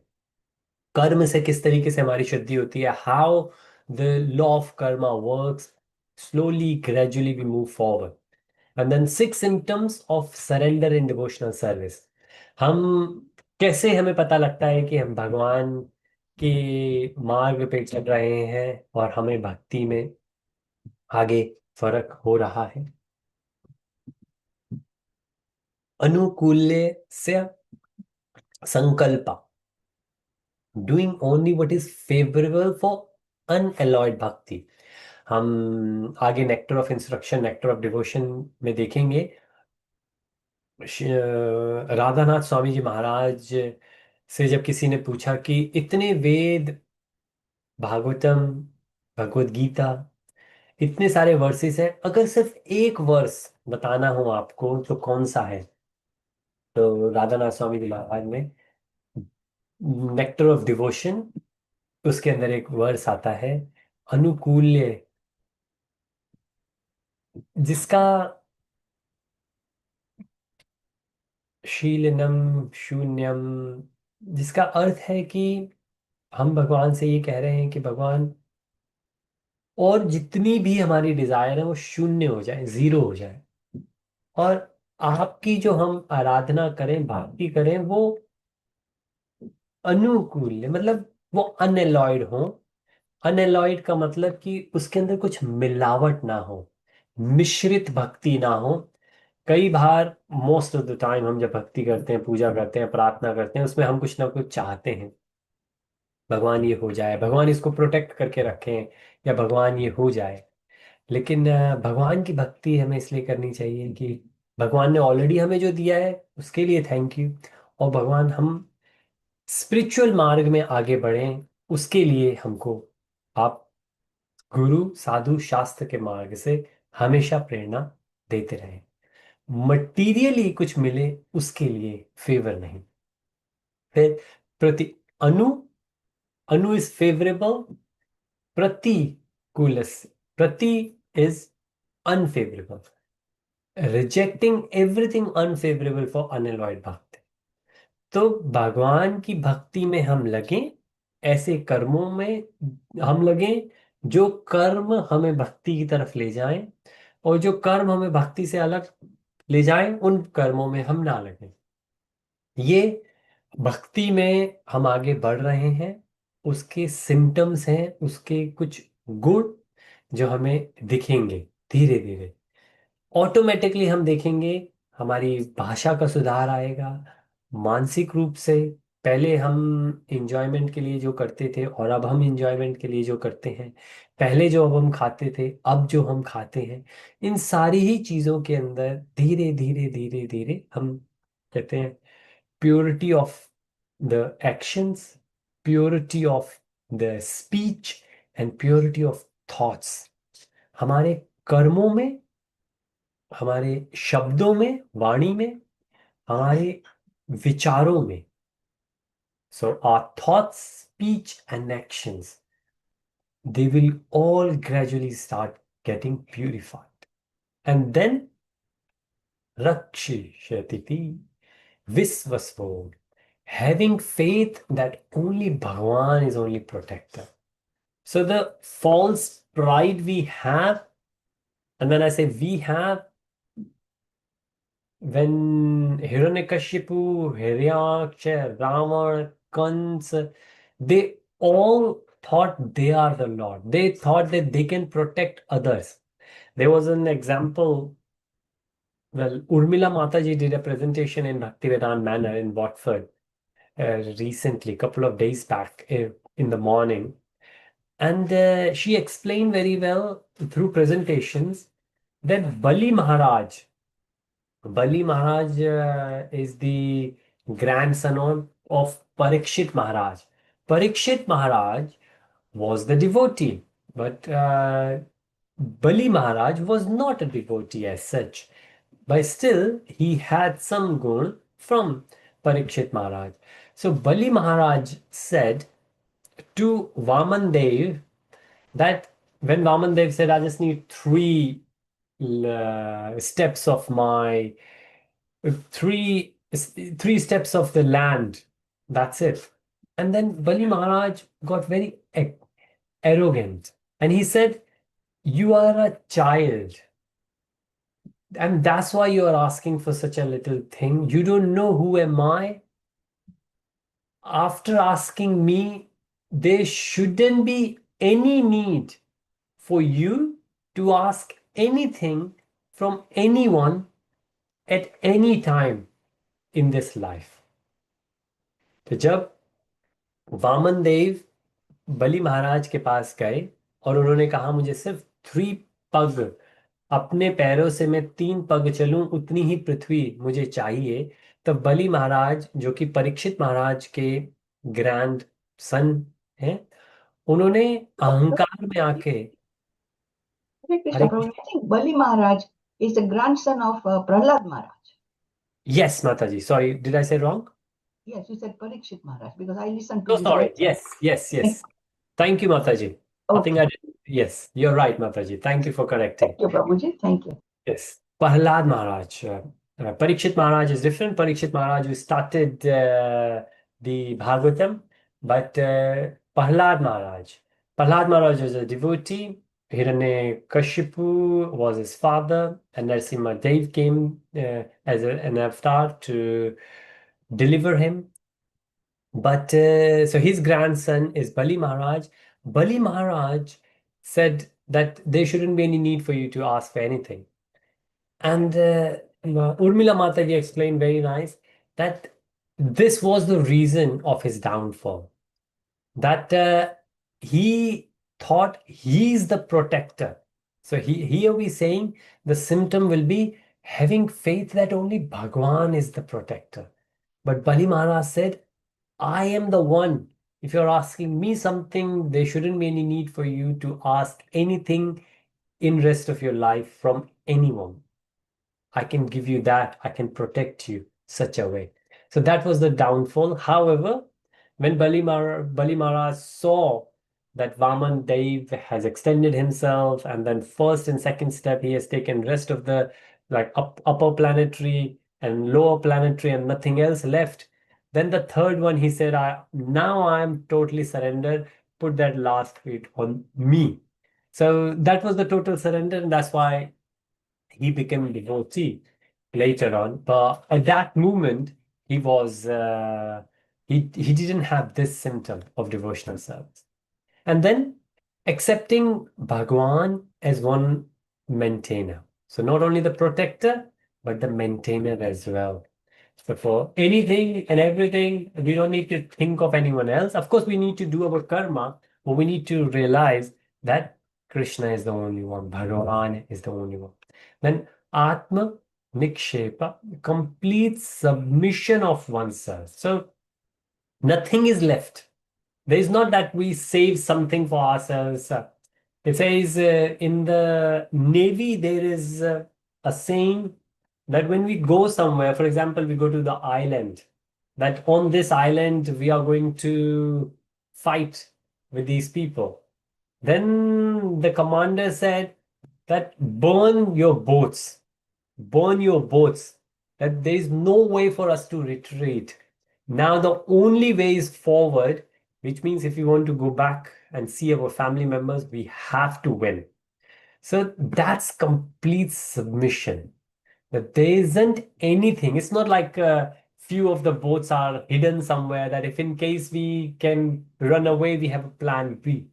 कर्म से किस तरीके से हमारी शुद्धि होती है, how the law of karma works, slowly gradually we move forward. And then 6 symptoms of surrender in devotional service. हम कैसे, हमें पता लगता है कि हम भगवान के मार्ग पे चल रहे हैं और हमें भक्ति में आगे फर्क हो रहा है। अनुकूल्य से संकल्प, doing only what is favourable for unalloyed bhakti. हम आगे nectar of instruction, nectar of devotion में देखेंगे। राधानाथ स्वामी जी महाराज से जब किसी ने पूछा कि इतने वेद, भागवतम, भगवत गीता, इतने सारे वर्सेस हैं, अगर सिर्फ एक वर्स बताना हो आपको तो कौन सा है? तो राधानाथ स्वामी जी महाराज ने नेक्टर ऑफ डिवोशन, उसके अंदर एक वर्स आता है अनुकूल्य, जिसका शीलनम शून्यम, जिसका अर्थ है कि हम भगवान से ये कह रहे हैं कि भगवान, और जितनी भी हमारी डिजायर है वो शून्य हो जाए, जीरो हो जाए, और आपकी जो हम आराधना करें, भक्ति करें, वो अनुकूल, मतलब वो अनएलॉयड हो। अनएलॉयड का मतलब कि उसके अंदर कुछ मिलावट ना हो, मिश्रित भक्ति ना हो। कई बार, मोस्ट ऑफ द टाइम, हम जब भक्ति करते हैं, पूजा करते हैं, प्रार्थना करते हैं, उसमें हम कुछ ना कुछ चाहते हैं, भगवान ये हो जाए, भगवान इसको प्रोटेक्ट करके रखें, या भगवान ये हो जाए। लेकिन भगवान की भक्ति हमें इसलिए करनी चाहिए कि भगवान ने ऑलरेडी हमें जो दिया है उसके लिए थैंक यू, और भगवान हम स्पिरिचुअल मार्ग में आगे बढ़ें उसके लिए हमको आप गुरु साधु शास्त्र के मार्ग से हमेशा प्रेरणा देते रहें। मटीरियली कुछ मिले उसके लिए फेवर नहीं। फिर प्रति, अनु, अनु इज फेवरेबल, प्रतिकूल, प्रति is unfavourable, rejecting everything unfavourable for unalloyed bhakta. तो भगवान की भक्ति में हम लगें, ऐसे कर्मों में हम लगें जो कर्म हमें भक्ति की तरफ ले जाएं, और जो कर्म हमें भक्ति से अलग ले जाएं उन कर्मों में हम ना लगें। ये भक्ति में हम आगे बढ़ रहे हैं, उसके सिम्टम्स हैं, उसके कुछ गुण जो हमें दिखेंगे धीरे धीरे। ऑटोमेटिकली हम देखेंगे हमारी भाषा का सुधार आएगा, मानसिक रूप से। पहले हम इंजॉयमेंट के लिए जो करते थे और अब हम इंजॉयमेंट के लिए जो करते हैं, पहले जो अब हम खाते थे अब जो हम खाते हैं, इन सारी ही चीज़ों के अंदर धीरे धीरे धीरे धीरे हम कहते हैं purity of the actions, purity of the speech and purity of thoughts, हमारे कर्मों में, हमारे शब्दों में, वाणी में, हमारे विचारों में। So our thoughts, speech and actions, they will all gradually start getting purified. And then rakshishati visvasvo, having faith that only Bhagavan is only protector. So the false pride we have, and when I say we have, when Hiranyakashipu, Hiryaksha, Ravana, Kans, they all thought they are the Lord. They thought that they can protect others. There was an example. Well, Urmila Mataji did a presentation in Bhaktivedanta Manor in Watford recently, couple of days back in the morning. And she explained very well through presentations that Bali Maharaj is the grandson of Parikshit Maharaj. Parikshit Maharaj was the devotee, but Bali Maharaj was not a devotee as such, but still he had some gun from Parikshit Maharaj. So Bali Maharaj said to Vaman Dev that when Vaman Dev said, I just need steps of my three steps of the land. That's it. And then Bali Maharaj got very arrogant and he said, you are a child, and that's why you are asking for such a little thing. You don't know who am I. After asking me, there shouldn't be any need for you to ask anything from anyone at any time in this life. तो जब वामन देव बलि महाराज के पास गए और उन्होंने कहा मुझे सिर्फ 3 पग, अपने पैरों से मैं 3 पग चलूं उतनी ही पृथ्वी मुझे चाहिए, तब बलि महाराज जो कि परीक्षित महाराज के ग्रैंड सन हैं, उन्होंने अहंकार में आके Hare Krishna Hare Prabhu, I think Bali Maharaj is the grandson of Prahlad Maharaj. Yes, Mataji. Sorry, did I say wrong? Yes, you said Parikshit Maharaj because I listened to No, this. sorry. Yes. Thank you, Mataji. I think Okay. I did. Yes, you're right, Mataji. Thank you for correcting. Thank you, Prabhuji. Thank you. Yes, Prahlad Maharaj. Parikshit Maharaj is different. Parikshit Maharaj who started the Bhagavatam, but Prahlad Maharaj was a devotee. Hiranyakashipu was his father, and Narasimha Dev came as an avatar to deliver him. But so his grandson is Bali Maharaj. Bali Maharaj said that there shouldn't be any need for you to ask for anything. And Urmila Mataji explained very nice that this was the reason of his downfall. That he thought he's the protector. So here we saying the symptom will be having faith that only Bhagwan is the protector. But Bali Maharaj said, I am the one. If you're asking me something, there shouldn't be any need for you to ask anything in rest of your life from anyone. I can give you that. I can protect you such a way. So that was the downfall. However, when Bali Maharaj saw that Vaman Dev has extended himself, and then first and second step, he has taken rest of the upper planetary and lower planetary and nothing else left. Then the third one, he said, now I am totally surrendered. Put that last weight on me. So that was the total surrender, and that's why he became a devotee later on. But at that moment, he was he didn't have this symptom of devotional service. And then accepting Bhagwan as one maintainer. So not only the protector, but the maintainer as well. So for anything and everything, we don't need to think of anyone else. Of course, we need to do our karma, but we need to realize that Krishna is the only one, Bhagavan is the only one. Then Atma Nikshepa, complete submission of oneself. So nothing is left. There is not that we save something for ourselves. It says in the Navy, there is a saying that when we go somewhere, for example, we go to the island, that on this island, we are going to fight with these people. Then the commander said that burn your boats, that there is no way for us to retreat. Now, the only way is forward, which means if we want to go back and see our family members, we have to win. So that's complete submission. That there isn't anything. It's not like a few of the boats are hidden somewhere that if in case we can run away, we have a plan B.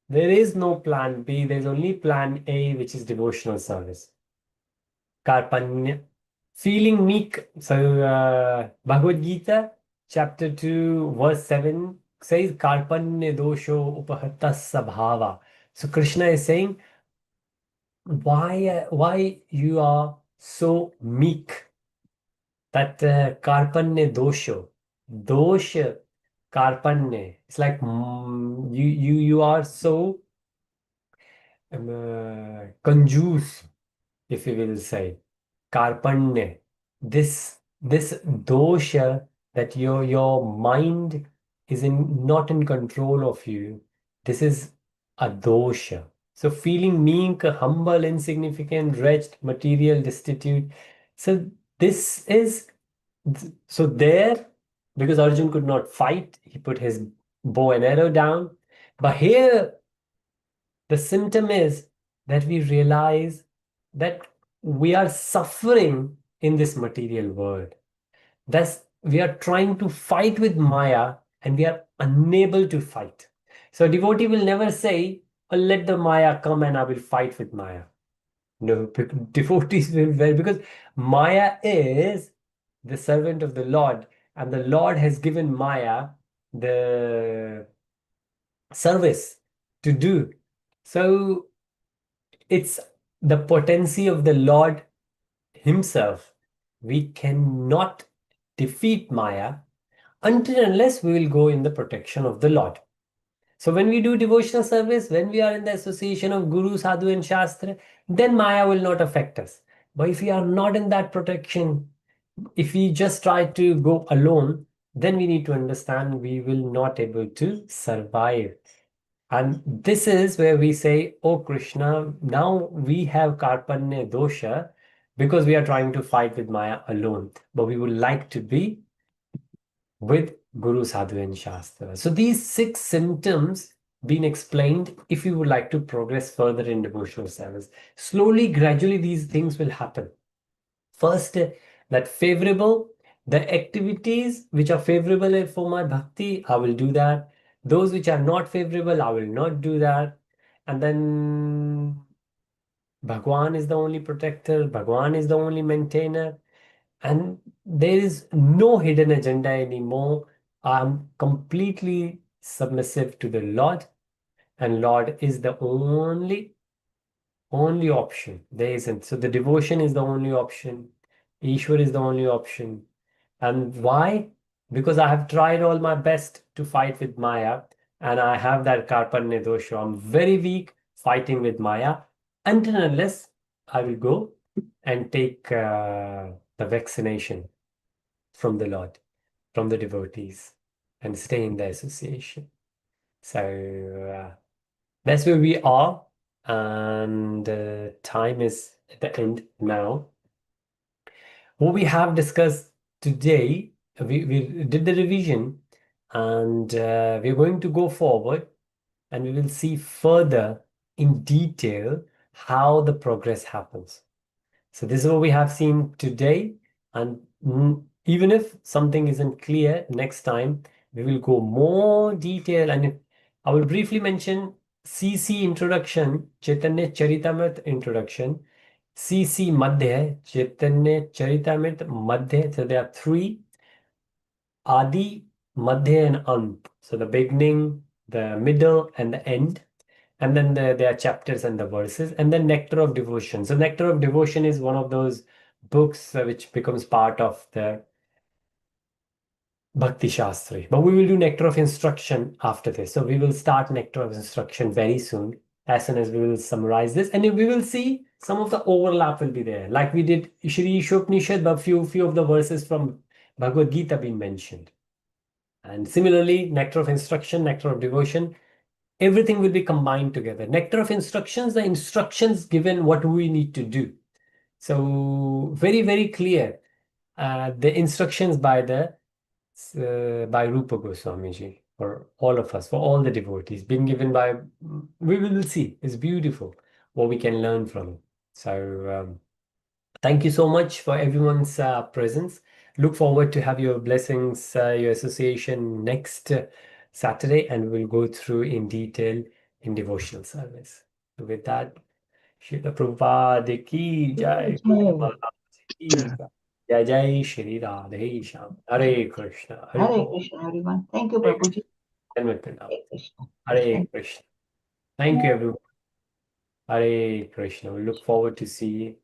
There is no plan B. There's only plan A, which is devotional service. Karpanya, feeling meek. So Bhagavad Gita, chapter 2, verse 7 says Karpanya dosho upahatta sabhava. So Krishna is saying, why you are so meek? That karpanya dosho, dosha karpanya. It's like you are so conjuice, if you will say, karpanya, this dosha that your mind is not in control of you. This is a dosha. So feeling meek, humble, insignificant, wretched, material, destitute. So this is so there, because Arjun could not fight, he put his bow and arrow down. But here the symptom is that we realize that we are suffering in this material world. Thus, we are trying to fight with Maya and we are unable to fight. So, a devotee will never say, "Oh, let the Maya come and I will fight with Maya." No, devotees will, well, because Maya is the servant of the Lord, and the Lord has given Maya the service to do. So, it's the potency of the Lord Himself. We cannot defeat Maya until and unless we will go in the protection of the Lord. So when we do devotional service, when we are in the association of Guru, Sadhu, and Shastra, then Maya will not affect us. But if we are not in that protection, if we just try to go alone, then we need to understand we will not able to survive. And this is where we say, "Oh Krishna, now we have Karpanya dosha because we are trying to fight with Maya alone, but we would like to be with Guru, Sadhu, and Shastra." So these 6 symptoms being explained if you would like to progress further in devotional service. Slowly, gradually, these things will happen. First, that favorable, the activities which are favorable for my bhakti, I will do that. Those which are not favorable, I will not do that. And then Bhagwan is the only protector, Bhagwan is the only maintainer, and there is no hidden agenda anymore. I'm completely submissive to the Lord, and Lord is the only option. There isn't. So the devotion is the only option. Ishwar is the only option. And why? Because I have tried all my best to fight with Maya, and I have that Karpanya dosha. I'm very weak fighting with Maya until and unless I will go and take the vaccination from the Lord, from the devotees, and stay in the association. So that's where we are, and time is at the end now. What we have discussed today, we did the revision, and we're going to go forward and we will see further in detail how the progress happens. So this is what we have seen today, and even if something isn't clear, next time we will go more detail, and I will briefly mention CC introduction, Chaitanya Charitamrita introduction, CC Madhya, Chaitanya Charitamrita Madhya. So there are 3: Adi, Madhya, and Ant. So the beginning, the middle, and the end. And then there are chapters and the verses, and then Nectar of Devotion. So Nectar of Devotion is one of those books which becomes part of the Bhakti Shastri. But we will do Nectar of Instruction after this. So we will start Nectar of Instruction very soon, as soon as we will summarize this. And we will see some of the overlap will be there. Like we did Shri Ishopanishad, but few of the verses from Bhagavad Gita being mentioned. And similarly, Nectar of Instruction, Nectar of Devotion, everything will be combined together. Nectar of Instructions, the instructions given what we need to do. So very, very clear. The instructions by Rupa Goswami ji for all of us, for all the devotees, been given by, we will see. It's beautiful what we can learn from it. So thank you so much for everyone's presence. Look forward to have your blessings, your association next Saturday, and we'll go through in detail in devotional service. So with that, Srila Prabhupada ki jai, Guru Jai. Maharaj ki jai. Jai Jai Shri Radhe Shyam. Hare Krishna. Hare Hare Bol. Krishna, everyone. Thank you, Hare Prabhuji. Krishna. Hare Krishna. Hare Thank Krishna. Thank you, everyone. Hare Krishna. We look forward to see you.